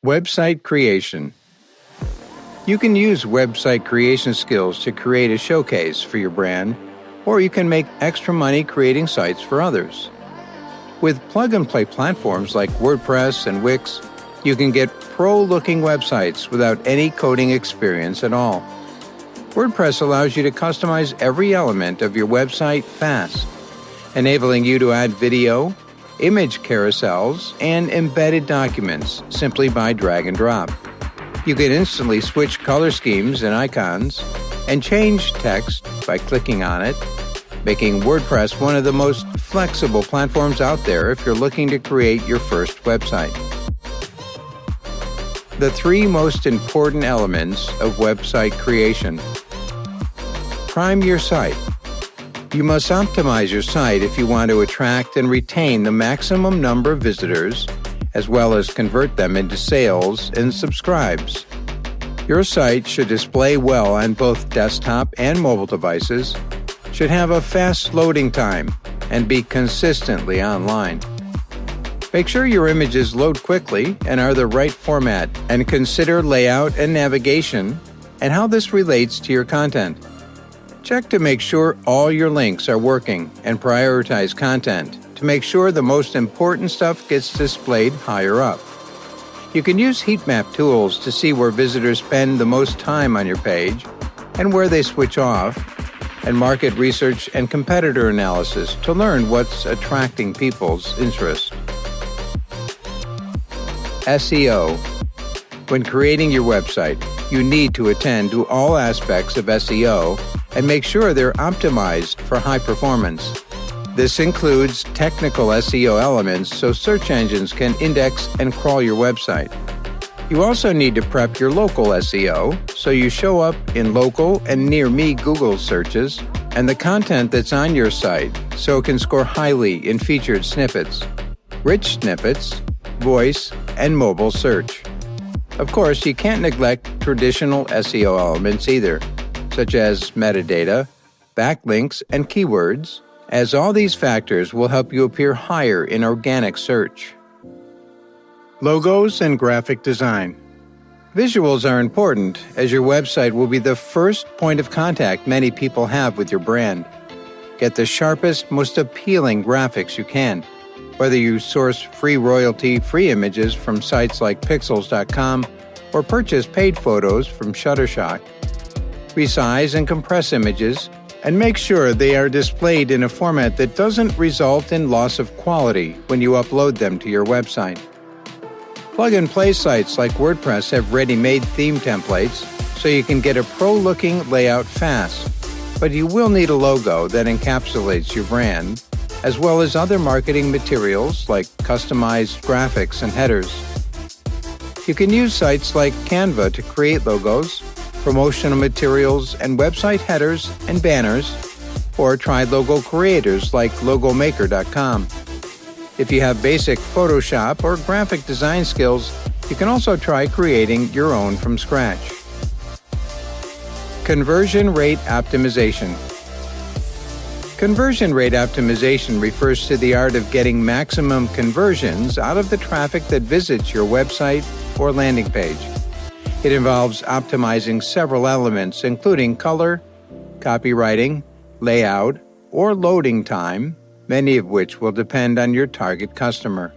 Website creation. You can use website creation skills to create a showcase for your brand, or you can make extra money creating sites for others. With plug-and-play platforms like WordPress and Wix, you can get pro-looking websites without any coding experience at all. WordPress allows you to customize every element of your website fast, enabling you to add video, image carousels, and embedded documents simply by drag and drop. You can instantly switch color schemes and icons and change text by clicking on it, making WordPress one of the most flexible platforms out there if you're looking to create your first website. The 3 most important elements of website creation. Prime your site. You must optimize your site if you want to attract and retain the maximum number of visitors, as well as convert them into sales and subscribes. Your site should display well on both desktop and mobile devices, should have a fast loading time, and be consistently online. Make sure your images load quickly and are the right format, and consider layout and navigation and how this relates to your content. Check to make sure all your links are working and prioritize content to make sure the most important stuff gets displayed higher up. You can use heat map tools to see where visitors spend the most time on your page and where they switch off, and market research and competitor analysis to learn what's attracting people's interest. SEO. When creating your website, you need to attend to all aspects of SEO and make sure they're optimized for high performance. This includes technical SEO elements so search engines can index and crawl your website. You also need to prep your local SEO so you show up in local and near me Google searches and the content that's on your site so it can score highly in featured snippets, rich snippets, voice, and mobile search. Of course, you can't neglect traditional SEO elements either, such as metadata, backlinks, and keywords, as all these factors will help you appear higher in organic search. Logos and graphic design. Visuals are important, as your website will be the first point of contact many people have with your brand. Get the sharpest, most appealing graphics you can, whether you source free royalty-free images from sites like Pixels.com or purchase paid photos from Shutterstock. Resize and compress images, and make sure they are displayed in a format that doesn't result in loss of quality when you upload them to your website. Plug-and-play sites like WordPress have ready-made theme templates, so you can get a pro-looking layout fast, but you will need a logo that encapsulates your brand, as well as other marketing materials like customized graphics and headers. You can use sites like Canva to create logos, promotional materials, and website headers and banners, or try logo creators like logomaker.com. If you have basic Photoshop or graphic design skills, you can also try creating your own from scratch. Conversion rate optimization. Conversion rate optimization refers to the art of getting maximum conversions out of the traffic that visits your website or landing page. It involves optimizing several elements, including color, copywriting, layout, or loading time, many of which will depend on your target customer.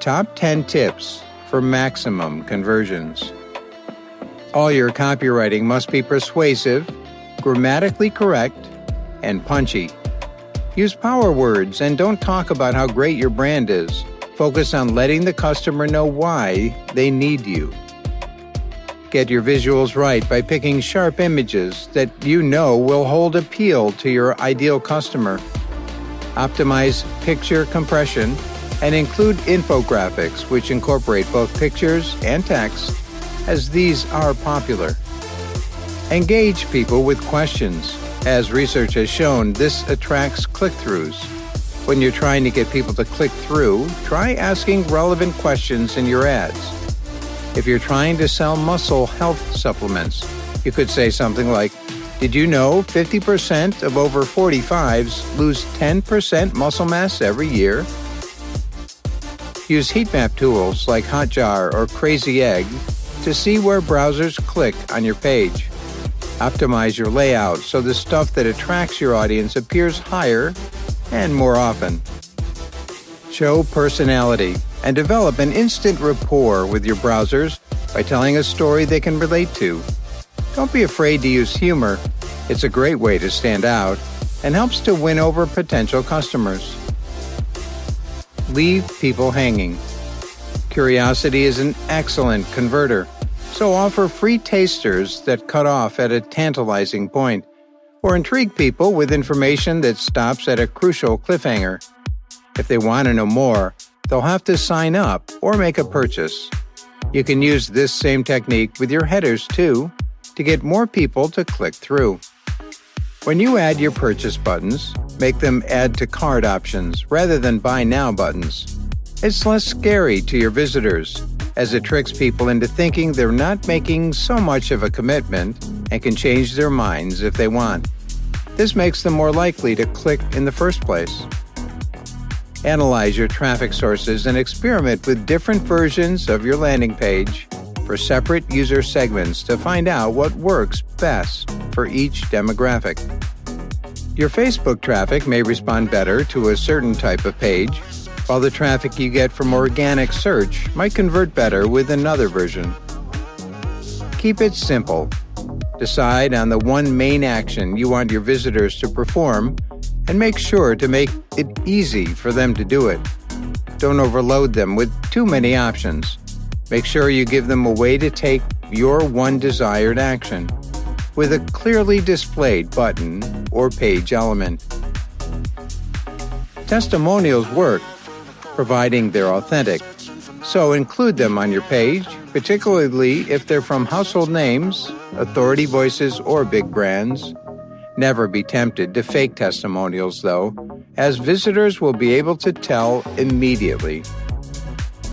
Top 10 tips for maximum conversions. All your copywriting must be persuasive, grammatically correct, and punchy. Use power words and don't talk about how great your brand is. Focus on letting the customer know why they need you. Get your visuals right by picking sharp images that you know will hold appeal to your ideal customer. Optimize picture compression and include infographics which incorporate both pictures and text, as these are popular. Engage people with questions. As research has shown, this attracts click-throughs. When you're trying to get people to click through, try asking relevant questions in your ads. If you're trying to sell muscle health supplements, you could say something like, "Did you know 50% of over 45s lose 10% muscle mass every year?" Use heat map tools like Hotjar or Crazy Egg to see where browsers click on your page. Optimize your layout so the stuff that attracts your audience appears higher and more often. Show personality and develop an instant rapport with your browsers by telling a story they can relate to. Don't be afraid to use humor. It's a great way to stand out and helps to win over potential customers. Leave people hanging. Curiosity is an excellent converter, so offer free tasters that cut off at a tantalizing point, or intrigue people with information that stops at a crucial cliffhanger. If they want to know more, they'll have to sign up or make a purchase. You can use this same technique with your headers too, to get more people to click through. When you add your purchase buttons, make them add to cart options rather than buy now buttons. It's less scary to your visitors, as it tricks people into thinking they're not making so much of a commitment and can change their minds if they want. This makes them more likely to click in the first place. Analyze your traffic sources and experiment with different versions of your landing page for separate user segments to find out what works best for each demographic. Your Facebook traffic may respond better to a certain type of page, while the traffic you get from organic search might convert better with another version. Keep it simple. Decide on the one main action you want your visitors to perform and make sure to make it easy for them to do it. Don't overload them with too many options. Make sure you give them a way to take your one desired action with a clearly displayed button or page element. Testimonials work, providing they're authentic, so include them on your page, particularly if they're from household names, authority voices, or big brands. Never be tempted to fake testimonials, though, as visitors will be able to tell immediately